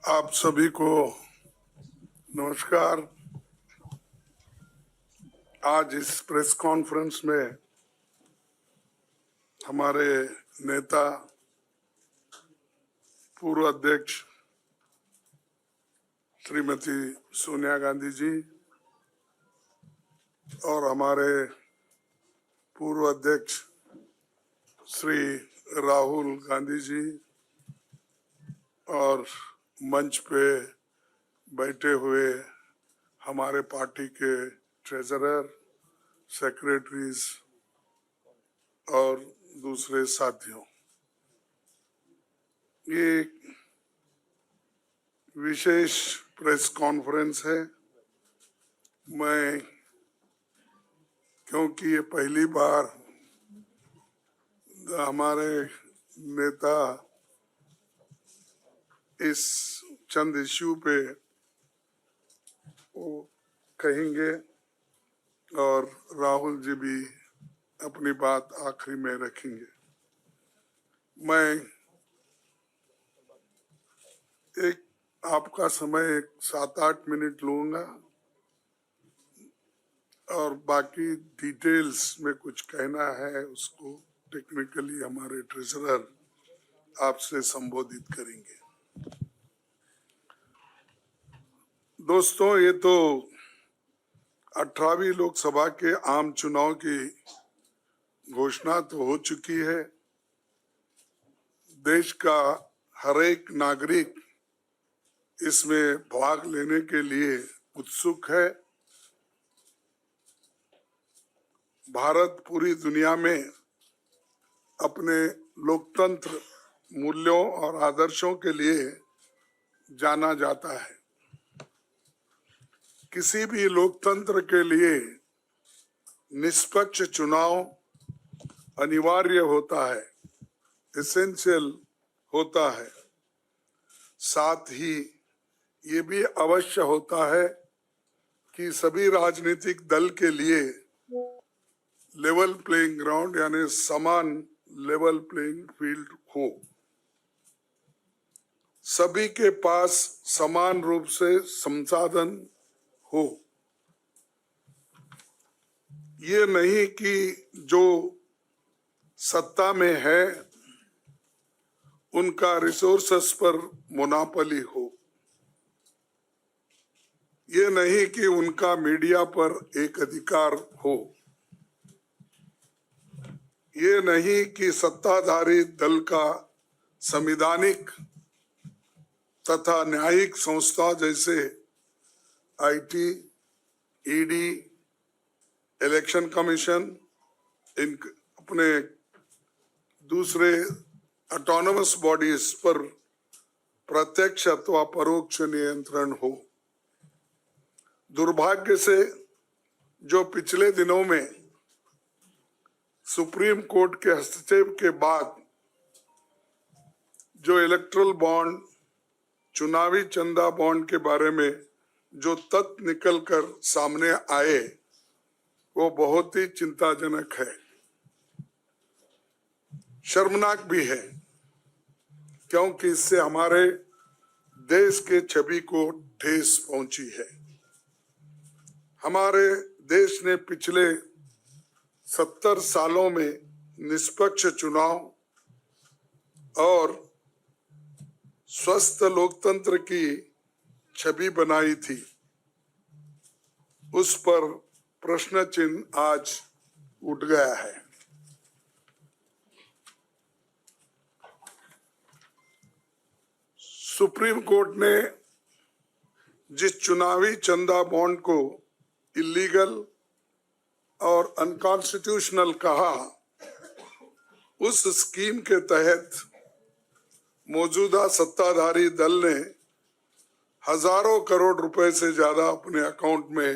आप सभी को नमस्कार। आज इस प्रेस कॉन्फ्रेंस में हमारे नेता पूर्व अध्यक्ष श्रीमती सोनिया गांधी जी और हमारे पूर्व अध्यक्ष श्री राहुल गांधी जी और मंच पे बैठे हुए हमारे पार्टी के ट्रेजरर, सेक्रेटरीज और दूसरे साथियों, ये विशेष प्रेस कॉन्फ्रेंस है। मैं क्योंकि ये पहली बार हमारे नेता इस चंद इश्यू पे वो कहेंगे और राहुल जी भी अपनी बात आखिरी में रखेंगे। मैं एक आपका समय 7-8 मिनट लूंगा और बाकी डिटेल्स में कुछ कहना है उसको टेक्निकली हमारे ट्रेजरर आपसे संबोधित करेंगे। दोस्तों, ये तो 18वीं लोकसभा के आम चुनाव की घोषणा तो हो चुकी है। देश का हर एक नागरिक इसमें भाग लेने के लिए उत्सुक है। भारत पूरी दुनिया में अपने लोकतंत्र मूल्यों और आदर्शों के लिए जाना जाता है। किसी भी लोकतंत्र के लिए निष्पक्ष चुनाव अनिवार्य होता है, एसेंशियल होता है। साथ ही ये भी अवश्य होता है कि सभी राजनीतिक दल के लिए लेवल प्लेइंग ग्राउंड यानी समान लेवल प्लेइंग फील्ड हो, सभी के पास समान रूप से संसाधन हो। ये नहीं कि जो सत्ता में है उनका रिसोर्सेस पर मोनोपोली हो, ये नहीं कि उनका मीडिया पर एक अधिकार हो, ये नहीं कि सत्ताधारी दल का संवैधानिक तथा न्यायिक संस्था जैसे आईटी, ईडी, इलेक्शन कमीशन, इन अपने दूसरे ऑटोनमस बॉडीज पर प्रत्यक्ष अथवा परोक्ष नियंत्रण हो। दुर्भाग्य से जो पिछले दिनों में सुप्रीम कोर्ट के हस्तक्षेप के बाद जो इलेक्टोरल बॉन्ड, चुनावी चंदा बॉन्ड के बारे में जो तथ्य निकलकर सामने आए वो बहुत ही चिंताजनक है, शर्मनाक भी है, क्योंकि इससे हमारे देश के छवि को ठेस पहुंची है। हमारे देश ने पिछले 70 सालों में निष्पक्ष चुनाव और स्वस्थ लोकतंत्र की छवि बनाई थी, उस पर प्रश्न चिन्ह आज उठ गया है। सुप्रीम कोर्ट ने जिस चुनावी चंदा बॉन्ड को इलीगल और अनकॉन्स्टिट्यूशनल कहा, उस स्कीम के तहत मौजूदा सत्ताधारी दल ने हजारों करोड़ रुपए से ज्यादा अपने अकाउंट में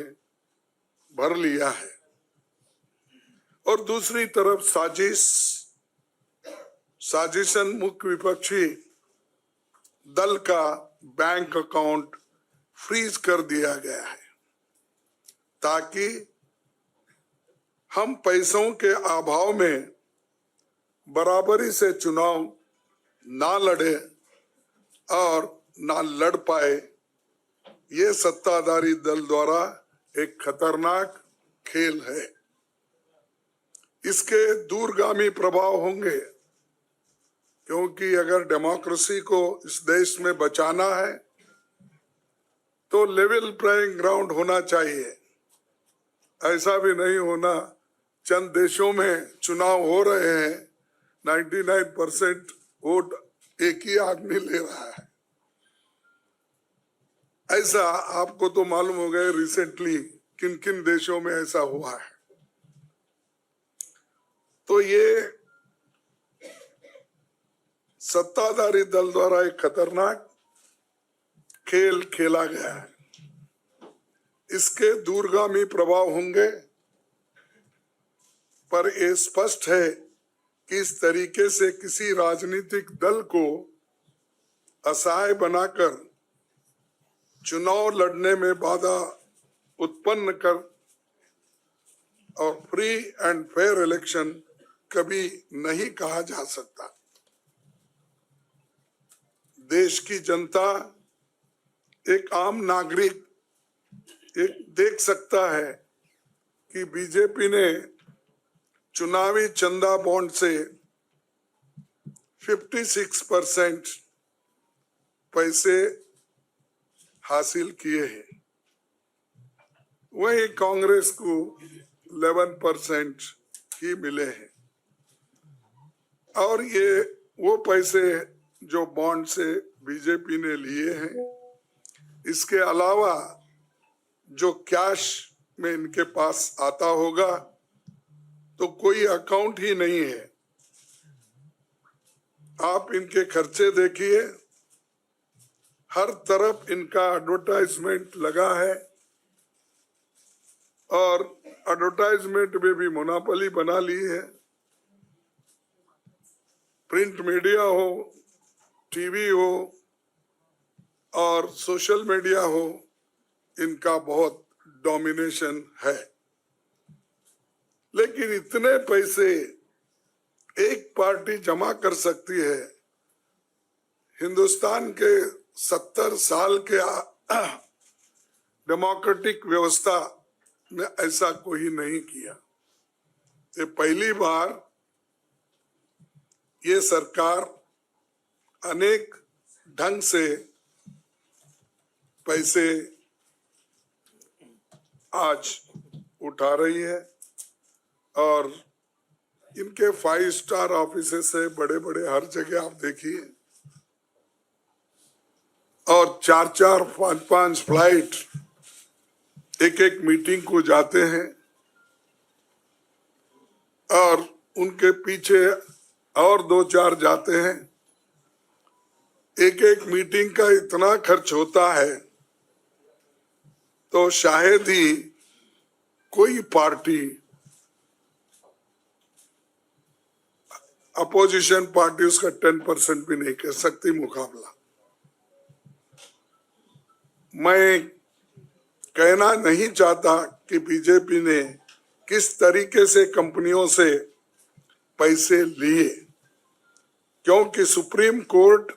भर लिया है और दूसरी तरफ साजिशन मुख्य विपक्षी दल का बैंक अकाउंट फ्रीज कर दिया गया है ताकि हम पैसों के अभाव में बराबरी से चुनाव ना लड़े और ना लड़ पाए, ये सत्ताधारी दल द्वारा एक खतरनाक खेल है। इसके दूरगामी प्रभाव होंगे, क्योंकि अगर डेमोक्रेसी को इस देश में बचाना है तो लेवल प्लेइंग ग्राउंड होना चाहिए। ऐसा भी नहीं होना चंद देशों में चुनाव हो रहे हैं, 99% वोट एक ही आदमी ले रहा है। ऐसा आपको तो मालूम हो गया रिसेंटली किन किन देशों में ऐसा हुआ है। तो ये सत्ताधारी दल द्वारा एक खतरनाक खेल खेला गया है। इसके दूरगामी प्रभाव होंगे, पर यह स्पष्ट है कि इस तरीके से किसी राजनीतिक दल को असहाय बनाकर चुनाव लड़ने में बाधा उत्पन्न कर और फ्री एंड फेयर इलेक्शन कभी नहीं कहा जा सकता। देश की जनता, एक आम नागरिक एक देख सकता है कि बीजेपी ने चुनावी चंदा बॉन्ड से 56% पैसे हासिल किए हैं, वही कांग्रेस को 11% ही मिले हैं। और ये वो पैसे जो बॉन्ड से बीजेपी ने लिए हैं, इसके अलावा जो कैश में इनके पास आता होगा तो कोई अकाउंट ही नहीं है। आप इनके खर्चे देखिए, हर तरफ इनका एडवर्टाइजमेंट लगा है और एडवर्टाइजमेंट में भी मोनोपोली बना ली है। प्रिंट मीडिया हो, टीवी हो और सोशल मीडिया हो, इनका बहुत डोमिनेशन है। लेकिन इतने पैसे एक पार्टी जमा कर सकती है, हिंदुस्तान के 70 साल के डेमोक्रेटिक व्यवस्था में ऐसा कोई नहीं किया। ये पहली बार ये सरकार अनेक ढंग से पैसे आज उठा रही है और इनके 5 स्टार ऑफिसेस से बड़े बड़े हर जगह आप देखिए, और 4-4, 5-5 फ्लाइट एक मीटिंग को जाते हैं और उनके पीछे और 2-4 जाते हैं। एक मीटिंग का इतना खर्च होता है तो शायद ही कोई पार्टी, अपोजिशन पार्टी उसका 10% भी नहीं कर सकती मुकाबला। मैं कहना नहीं चाहता कि बीजेपी ने किस तरीके से कंपनियों से पैसे लिए, क्योंकि सुप्रीम कोर्ट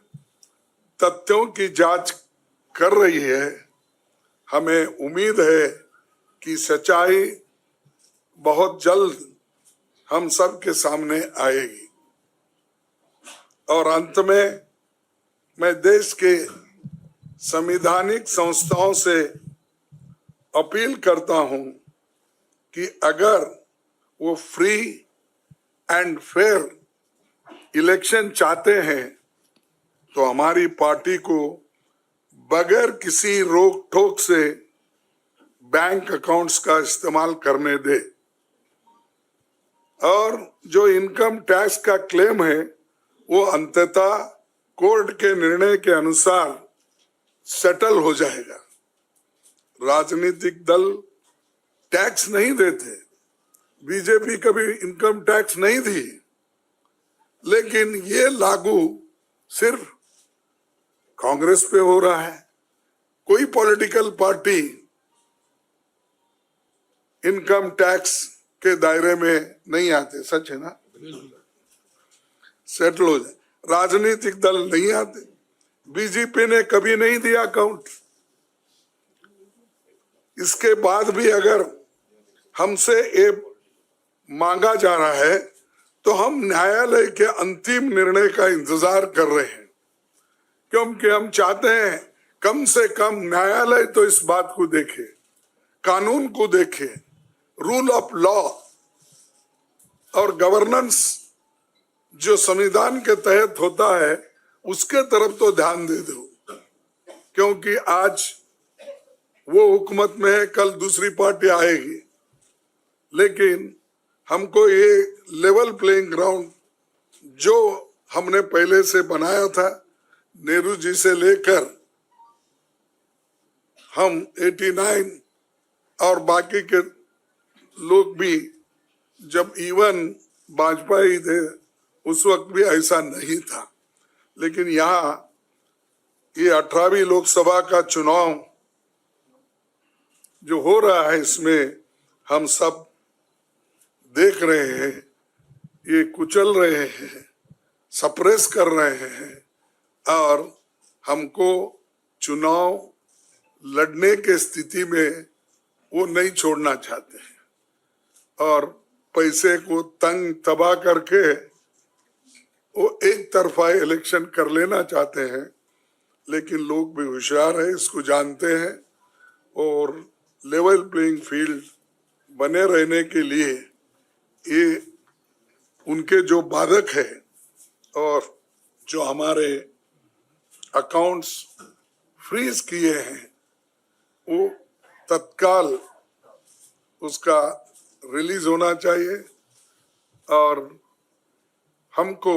तथ्यों की जांच कर रही है। हमें उम्मीद है कि सच्चाई बहुत जल्द हम सब के सामने आएगी। और अंत में मैं देश के संवैधानिक संस्थाओं से अपील करता हूं कि अगर वो फ्री एंड फेयर इलेक्शन चाहते हैं तो हमारी पार्टी को बगैर किसी रोक टोक से बैंक अकाउंट्स का इस्तेमाल करने दे, और जो इनकम टैक्स का क्लेम है वो अंततः कोर्ट के निर्णय के अनुसार सेटल हो जाएगा। राजनीतिक दल टैक्स नहीं देते, बीजेपी कभी इनकम टैक्स नहीं दी, लेकिन ये लागू सिर्फ कांग्रेस पे हो रहा है। कोई पॉलिटिकल पार्टी इनकम टैक्स के दायरे में नहीं आते। सच है ना? सेटल हो जाए। राजनीतिक दल नहीं आते, बीजेपी ने कभी नहीं दिया अकाउंट। इसके बाद भी अगर हमसे ये मांगा जा रहा है तो हम न्यायालय के अंतिम निर्णय का इंतजार कर रहे हैं, क्योंकि हम चाहते हैं कम से कम न्यायालय तो इस बात को देखे, कानून को देखे, रूल ऑफ लॉ और गवर्नेंस जो संविधान के तहत होता है उसके तरफ तो ध्यान दे दो, क्योंकि आज वो हुकूमत में है, कल दूसरी पार्टी आएगी। लेकिन हमको ये लेवल प्लेइंग ग्राउंड जो हमने पहले से बनाया था, नेहरू जी से लेकर हम 89 और बाकी के लोग भी, जब इवन वाजपेयी थे उस वक्त भी ऐसा नहीं था। लेकिन यहाँ ये 18वीं लोकसभा का चुनाव जो हो रहा है, इसमें हम सब देख रहे हैं, ये कुचल रहे हैं, सप्रेस कर रहे हैं और हमको चुनाव लड़ने के स्थिति में वो नहीं छोड़ना चाहते हैं और पैसे को तंग तबाह करके वो एक तरफा इलेक्शन कर लेना चाहते हैं। लेकिन लोग भी होशियार है, इसको जानते हैं और लेवल प्लेइंग फील्ड बने रहने के लिए ये उनके जो बाधक है और जो हमारे अकाउंट्स फ्रीज किए हैं वो तत्काल उसका रिलीज होना चाहिए और हमको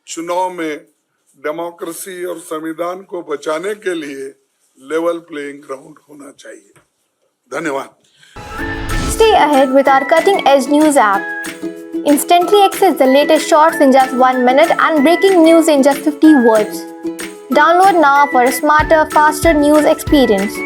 चुनाव में डेमोक्रेसी और संविधान को बचाने के लिए लेवल प्लेइंग ग्राउंड होना चाहिए। धन्यवाद। Stay ahead with our cutting-edge news app. Instantly access the latest shorts in just 1 minute and breaking news in just 50 words. Download now for a smarter, faster news experience.